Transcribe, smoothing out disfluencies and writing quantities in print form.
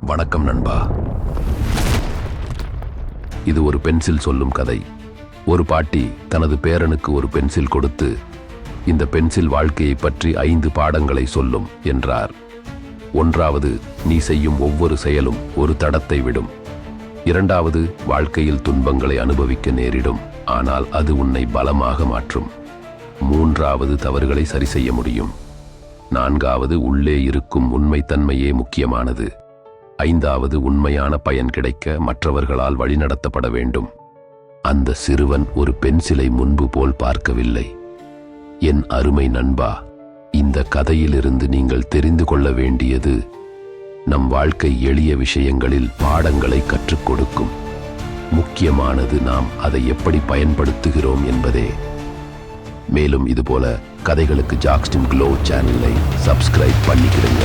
வணக்கம் நண்பா. இது ஒரு பென்சில் சொல்லும் கதை. ஒரு பாட்டி தனது பேரனுக்கு ஒரு பென்சில் கொடுத்து, இந்த பென்சில் வாழ்க்கையை பற்றி 5 பாடங்களை சொல்லும் என்றார். 1வது, நீ செய்யும் ஒவ்வொரு செயலும் ஒரு தடத்தை விடும். 2வது, வாழ்க்கையில் துன்பங்களை அனுபவிக்க நேரிடும், ஆனால் அது உன்னை பலமாக மாற்றும். 3வது, தவறுகளை சரி செய்ய முடியும். 4வது, உள்ளே இருக்கும் உண்மைத்தன்மையே முக்கியமானது. 5வது, உண்மையான பயன் கிடைக்க மற்றவர்களால் வழிநடத்தப்பட வேண்டும். அந்த சிறுவன் ஒரு பென்சிலை முன்பு போல் பார்க்கவில்லை. என் அருமை நண்பா, இந்த கதையிலிருந்து நீங்கள் தெரிந்து கொள்ள வேண்டியது, நம் வாழ்க்கை எளிய விஷயங்களில் பாடங்களை கற்றுக் கொடுக்கும். முக்கியமானது நாம் அதை எப்படி பயன்படுத்துகிறோம் என்பதே. மேலும் இதுபோல கதைகளுக்கு ஜாக்ஸ்டின் க்ளோ சேனலை சப்ஸ்கிரைப் பண்ணிக்கிடுங்க.